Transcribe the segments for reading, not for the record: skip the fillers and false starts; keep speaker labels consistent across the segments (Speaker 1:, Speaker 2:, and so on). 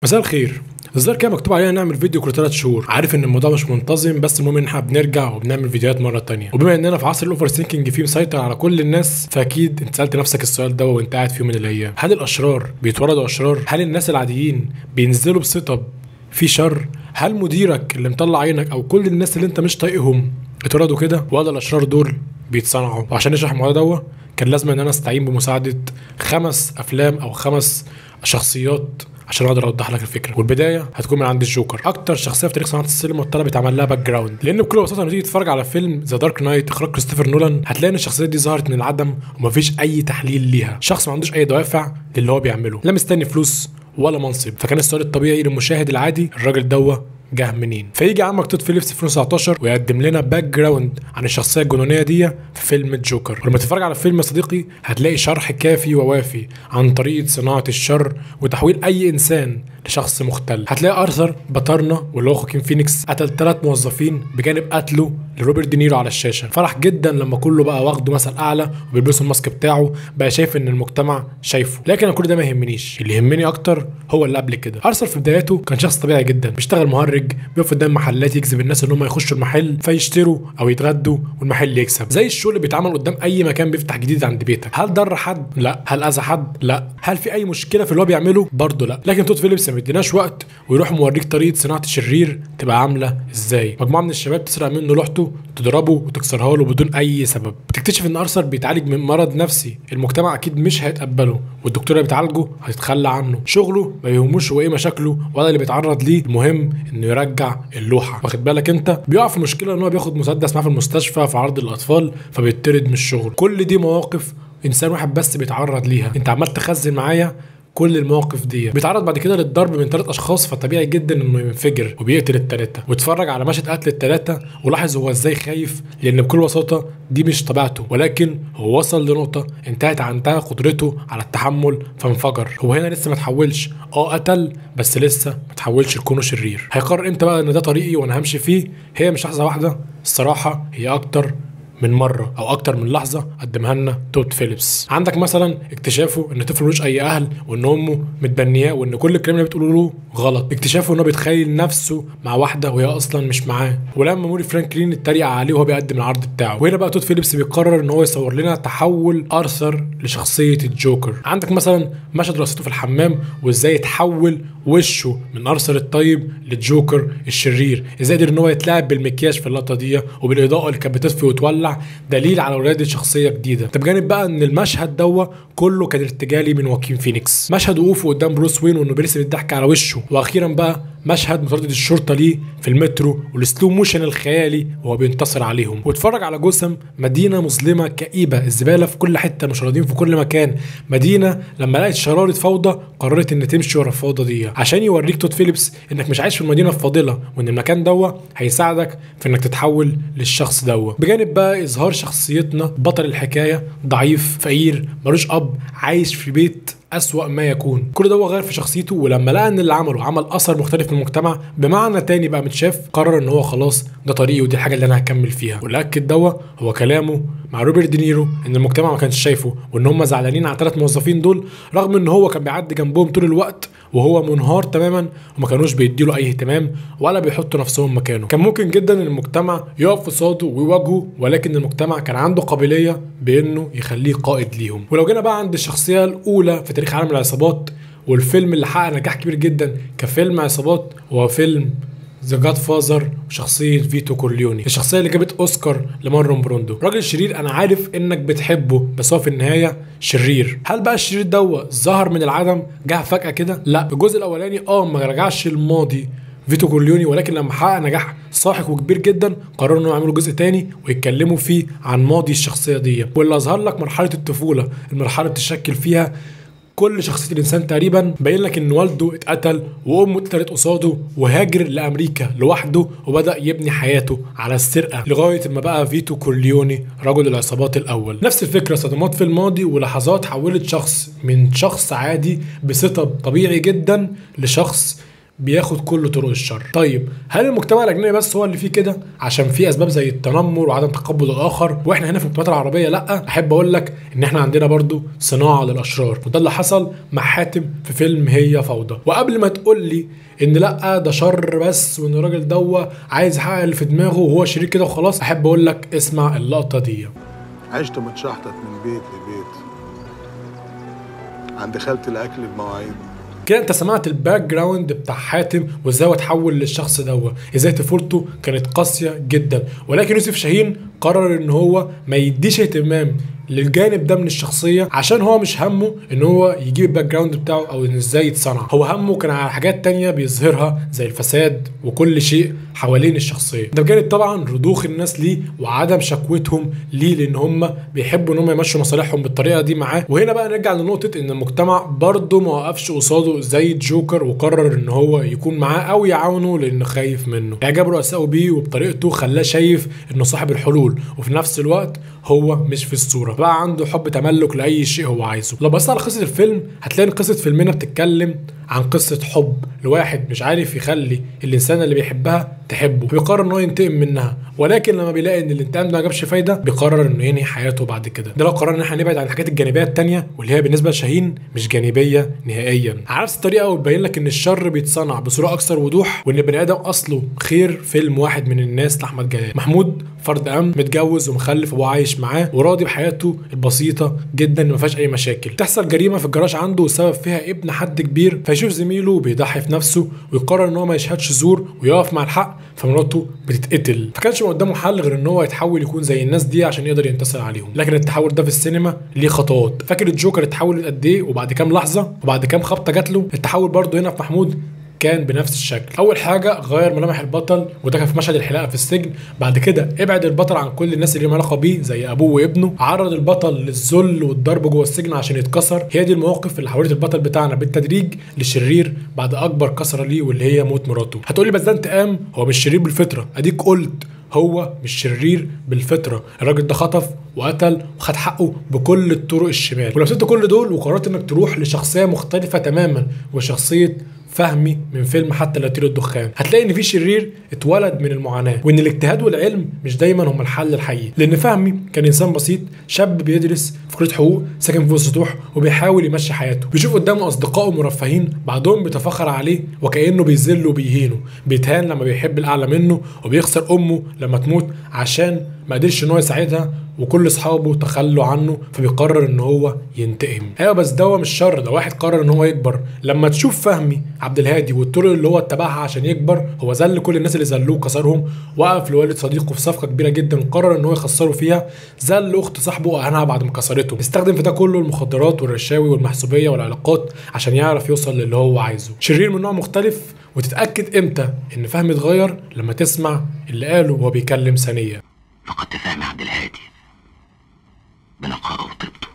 Speaker 1: مساء الخير. الظاهر كده مكتوب علينا نعمل فيديو كل 3 شهور. عارف ان الموضوع مش منتظم، بس المهم ان احنا بنرجع وبنعمل فيديوهات مره تانية. وبما اننا في عصر الاوفر ثينكينج فيه مسيطر على كل الناس، فاكيد انت سالت نفسك السؤال ده وانت قاعد في يوم من الايام: هل الاشرار بيتولدوا اشرار؟ هل الناس العاديين بينزلوا بسيت اب في شر؟ هل مديرك اللي مطلع عينك او كل الناس اللي انت مش طايقهم اتولدوا كده، ولا الاشرار دول بيتصنعوا؟ وعشان نشرح الموضوع ده كان لازم ان انا استعين بمساعده 5 افلام او 5 شخصيات عشان اقدر اوضح لك الفكره. والبدايه هتكون من عند الجوكر، اكتر شخصيه في تاريخ صناعه السينما طلبت عمل لها باك جراوند، لان بكل بساطه لما تيجي تتفرج على فيلم ذا دارك نايت اخراج كريستوفر نولان هتلاقي ان الشخصيه دي ظهرت من العدم ومفيش اي تحليل ليها. شخص ما عندوش اي دوافع للي هو بيعمله، لا مستني فلوس ولا منصب. فكان السؤال الطبيعي للمشاهد العادي: الراجل دوه جه منين؟ فيجي عمك تود فيليبس في 2019 ويقدم لنا باك جراوند عن الشخصيه الجنونيه دي في فيلم الجوكر. ولما تتفرج على الفيلم يا صديقي هتلاقي شرح كافي ووافي عن طريقه صناعه الشر وتحويل اي انسان لشخص مختل. هتلاقي ارثر باترنا واللي هو خواكين فينيكس قتل 3 موظفين بجانب قتله لروبرت دينيرو على الشاشه. فرح جدا لما كله بقى واخده مثل اعلى وبيلبسوا الماسك بتاعه، بقى شايف ان المجتمع شايفه. لكن كل ده ما يهمنيش، اللي يهمني اكتر هو اللي قبل كده. ارثر في بداياته كان شخص طبيعي جدا، بيشتغل مهرج، بيقف قدام محلات يجذب الناس ان هم يخشوا المحل فيشتروا او يتغدوا والمحل يكسب. زي الشو اللي بيتعمل قدام اي مكان بيفتح جديد عند بيتك. هل ضر حد؟ لا. هل اذى حد؟ لا. هل في اي مشكله في اللي هو بيعمله؟ برضه لا. لكن تود فيليبس ما اديناش وقت ويروح موريك طريقه صناعه الشرير تبقى عامله ازاي. مجموعه من الشباب تسرق منه لوحته، تضربه وتكسرها له بدون اي سبب. تكتشف ان ارثر بيتعالج من مرض نفسي المجتمع اكيد مش هيتقبله، والدكتوره اللي بتعالجه هتتخلى عنه. شغله ما يهموش هو ايه مشاكله ولا اللي بيتعرض ليه، المهم انه يرجع اللوحه. واخد بالك انت؟ بيقع في مشكله ان هو بياخد مسدس معاه في المستشفى في عرض الاطفال فبيطرد من الشغل. كل دي مواقف انسان واحد بس بيتعرض ليها. انت عمال تخزن معايا كل المواقف دي. بيتعرض بعد كده للضرب من 3 اشخاص، فطبيعي جدا انه ينفجر وبيقتل ال3. واتفرج على مشهد قتل ال3 ولاحظ هو ازاي خايف، لان بكل بساطه دي مش طبيعته، ولكن هو وصل لنقطه انتهت عندها قدرته على التحمل فانفجر. هو هنا لسه ما تحولش، قتل بس لسه ما تحولش لكونه شرير. هيقرر امتى بقى ان ده طريقي وانا همشي فيه؟ هي مش لحظه واحده، الصراحه هي اكتر من مره او اكتر من لحظه قدمها لنا تود فيليبس. عندك مثلا اكتشافه ان طفل ملوش اي اهل وان امه متبنياه وان كل الكلام اللي بتقوله له غلط. اكتشافه انه بيتخيل نفسه مع واحده وهي اصلا مش معاه. ولما موري فرانكلين اتريق عليه وهو بيقدم العرض بتاعه. وهنا بقى تود فيليبس بيقرر ان هو يصور لنا تحول ارثر لشخصيه الجوكر. عندك مثلا مشهد رصته في الحمام وازاي يتحول وشه من ارثر الطيب للجوكر الشرير. ازاي قدر ان هو يتلاعب بالمكياج في اللقطه دي وبالاضاءه اللي كانت بتطفي وتولع، دليل على ولاده شخصيه جديده. طب بجانب بقى ان المشهد دوه كله كان ارتجالي من خواكين فينيكس. مشهد وقوفه قدام بروس وين وانه بيرسم الضحك على وشه. واخيرا بقى مشهد مطاردة الشرطه ليه في المترو والسلو موشن الخيالي وهو بينتصر عليهم. واتفرج على جثم مدينه مظلمه كئيبه، الزباله في كل حته، مشردين في كل مكان. مدينه لما لقت شراره فوضى قررت ان تمشي ورا الفوضى دي، عشان يوريك تود فيليبس انك مش عايش في المدينه الفاضله، وان المكان دوه هيساعدك في انك تتحول للشخص دوه. بجانب بقى اظهار شخصيتنا بطل الحكايه ضعيف فقير ملوش اب عايش في بيت أسوأ ما يكون. كل ده غير في شخصيته، ولما لقى ان اللي عمله عمل اثر مختلف في المجتمع بمعنى تاني بقى متشاف، قرر ان هو خلاص ده طريقي ودي الحاجه اللي انا هكمل فيها. واللي اكد دوه هو كلامه مع روبرت دينيرو ان المجتمع ما كانش شايفه وان هم زعلانين على 3 موظفين دول، رغم ان هو كان بيعدي جنبهم طول الوقت وهو منهار تماما وما كانوش بيديله اي اهتمام ولا بيحطوا نفسهم مكانه. كان ممكن جدا ان المجتمع يقف قصاده ويواجهه، ولكن المجتمع كان عنده قابليه بانه يخليه قائد ليهم. ولو جينا بقى عند الشخصيه الاولى في تاريخ عالم العصابات والفيلم اللي حقق نجاح كبير جدا كفيلم عصابات، هو فيلم ذا جاد فازر وشخصيه فيتو كورليوني، الشخصيه اللي جابت اوسكار لمارلون بروندو. راجل شرير انا عارف انك بتحبه، بس هو في النهايه شرير. هل بقى الشرير دوت ظهر من العدم جه فجاه كده؟ لا. الجزء الاولاني ما رجعش الماضي فيتو كورليوني، ولكن لما حقق نجاح ساحق وكبير جدا قرروا انهم يعملوا جزء تاني ويتكلموا فيه عن ماضي الشخصيه دي، واللي اظهر لك مرحله الطفوله، المرحله بتشكل فيها كل شخصيه الانسان تقريبا. باين لك ان والده اتقتل وامه اتقتلت قصاده وهاجر لامريكا لوحده وبدا يبني حياته على السرقه لغايه ما بقى فيتو كورليوني رجل العصابات الاول. نفس الفكره، صدمات في الماضي ولحظات حولت شخص من شخص عادي بسيت اب طبيعي جدا لشخص بياخد كل طرق الشر. طيب هل المجتمع الاجنبي بس هو اللي فيه كده عشان في اسباب زي التنمر وعدم تقبل الاخر واحنا هنا في المجتمعات العربيه لا؟ احب اقول لك ان احنا عندنا برضو صناعه للاشرار، وده اللي حصل مع حاتم في فيلم هي فوضى. وقبل ما تقول لي ان لا ده شر بس وان الراجل دوه عايز يحقق اللي في دماغه وهو شرير كده وخلاص، احب اقول لك اسمع اللقطه دي.
Speaker 2: عشت متشحطط من بيت لبيت، عند خالتي الاكل بمواعيد.
Speaker 1: كده انت سمعت الباك جراوند بتاع حاتم وازاي هو اتحول للشخص دوت، ازاي طفولته كانت قاسيه جدا، ولكن يوسف شاهين قرر ان هو ما يديش اهتمام للجانب ده من الشخصيه عشان هو مش همه ان هو يجيب الباك جراوند بتاعه او ان ازاي يتصنع، هو همه كان على حاجات تانية بيظهرها زي الفساد وكل شيء حوالين الشخصيه. ده بجانب طبعا رضوخ الناس ليه وعدم شكوتهم ليه، لان هم بيحبوا ان هم يمشوا مصالحهم بالطريقه دي معاه. وهنا بقى نرجع لنقطه ان المجتمع برضه ما وقفش قصاده زي الجوكر وقرر ان هو يكون معاه او يعاونه لانه خايف منه. اعجاب رؤسائه بيه وبطريقته خلاه شايف انه صاحب الحلول، وفي نفس الوقت هو مش في الصوره، بقى عنده حب تملك لاي شيء هو عايزه. لو بصيت على قصه الفيلم هتلاقي ان قصه فيلمنا بتتكلم عن قصه حب لواحد مش عارف يخلي الانسان اللي بيحبها تحبه، بيقرر انه ينتقم منها، ولكن لما بيلاقي ان الانتقام ده ما جابش فايده بيقرر انه ينهي حياته بعد كده. ده لو قررنا ان احنا نبعد عن الحاجات الجانبيه التانيه واللي هي بالنسبه لشاهين مش جانبيه نهائيا. على نفس الطريقه وبين لك ان الشر بيتصنع بصوره اكثر وضوح وان البني ادم اصله خير. فيلم واحد من الناس لاحمد جلال، محمود فرد امن متجوز ومخلف وهو عايش معاه وراضي بحياته البسيطه جدا ما فيهاش اي مشاكل. تحصل جريمه في الجراج عنده وسبب فيها ابن حد كبير، فيشوف زميله بيضحي في نفسه ويقرر ان هو ما يشهدش زور ويقف مع الحق، فمراته بتتقتل. فكانش قدامه حل غير ان هو يتحول يكون زي الناس دي عشان يقدر ينتصر عليهم. لكن التحول ده في السينما ليه خطوات. فاكر الجوكر اتحول قد ايه وبعد كام لحظه وبعد كام خبطه جات له؟ التحول برده هنا في محمود كان بنفس الشكل. اول حاجه غير ملامح البطل وده كان في مشهد الحلاقه في السجن. بعد كده ابعد البطل عن كل الناس اللي لهم علاقه بيه زي ابوه وابنه، عرض البطل للذل والضرب جوه السجن عشان يتكسر. هي دي المواقف اللي حولت البطل بتاعنا بالتدريج لشرير بعد اكبر كسره ليه واللي هي موت مراته. هتقولي بس ده انتقام، هو مش شرير بالفطره، اديك قلت هو مش شرير بالفطره، الراجل ده خطف وقتل وخد حقه بكل الطرق الشمال. ولو سبت كل دول وقررت انك تروح لشخصيه مختلفه تماما وشخصيه فهمي من فيلم حتى لا يطير الدخان، هتلاقي ان في شرير اتولد من المعاناه وان الاجتهاد والعلم مش دايما هم الحل الحقيقي. لان فهمي كان انسان بسيط شاب بيدرس في كليه حقوق ساكن في السطوح وبيحاول يمشي حياته، بيشوف قدامه اصدقائه مرفهين بعضهم بيتفخر عليه وكانه بيذله وبيهينه، بيتهان لما بيحب الاعلى منه وبيخسر امه لما تموت عشان ما قدرش ان هو يساعدها وكل اصحابه تخلوا عنه، فبيقرر ان هو ينتقم. ايوه بس ده مش شر، ده واحد قرر ان هو يكبر. لما تشوف فهمي عبد الهادي والطرق اللي هو اتبعها عشان يكبر، هو ذل كل الناس اللي ذلوه كسرهم، وقف لوالد صديقه في صفقه كبيره جدا وقرر ان هو يخسره فيها، ذل اخت صاحبه واهانها بعد ما كسرته، استخدم في ده كله المخدرات والرشاوي والمحسوبيه والعلاقات عشان يعرف يوصل للي هو عايزه. شرير من نوع مختلف. وتتاكد امتى ان فهمي اتغير؟ لما تسمع اللي قاله وهو بيكلم ثانيه.
Speaker 3: فقدت فهمي عبد الهادي بنقائه وطيبته.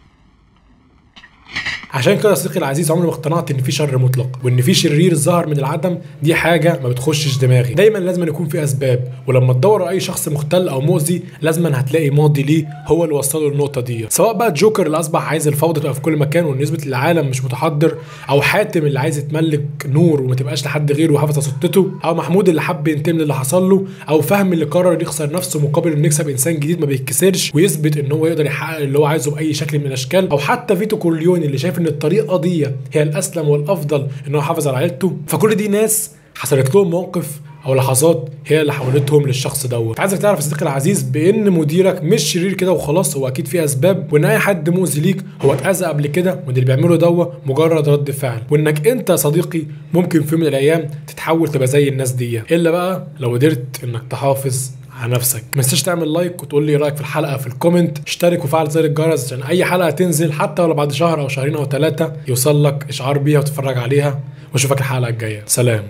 Speaker 1: عشان كده يا صديقي العزيز عمري ما اقتنعت ان في شر مطلق وان في شرير ظهر من العدم، دي حاجه ما بتخشش دماغي. دايما لازم يكون في اسباب، ولما تدور اي شخص مختل او مؤذي لازم هتلاقي ماضي ليه هو اللي وصله للنقطه دي. سواء بقى الجوكر اللي اصبح عايز الفوضى تبقى في كل مكان وان يثبت للعالم مش متحضر، او حاتم اللي عايز يتملك نور وما تبقاش لحد غيره وحافظ على سلطته، او محمود اللي حب ينتقم للي حصل له، او فهمي اللي قرر يخسر نفسه مقابل انه يكسب انسان جديد ما بيتكسرش ويثبت ان هو يقدر يحقق اللي هو عايزه باي شكل من الاشكال، او حتى فيتو كورليوني اللي شايف ان الطريقه دي هي الاسلم والافضل ان هو يحافظ على عيلته. فكل دي ناس حصلت لهم موقف او لحظات هي اللي حولتهم للشخص دوت. عايزك تعرف يا صديقي العزيز بان مديرك مش شرير كده وخلاص، هو اكيد في اسباب، وان اي حد مؤذي ليك هو اتاذى قبل كده وان اللي بيعمله دوت مجرد رد فعل، وانك انت يا صديقي ممكن في يوم من الايام تتحول تبقى زي الناس دي، الا بقى لو قدرت انك تحافظ على نفسك. ما تنساش تعمل لايك وتقول لي رايك في الحلقه في الكومنت، اشترك وفعل زر الجرس عشان اي حلقه تنزل حتى لو بعد شهر او شهرين او 3 يوصل لك اشعار بيها وتتفرج عليها. واشوفك الحلقه الجايه. سلام.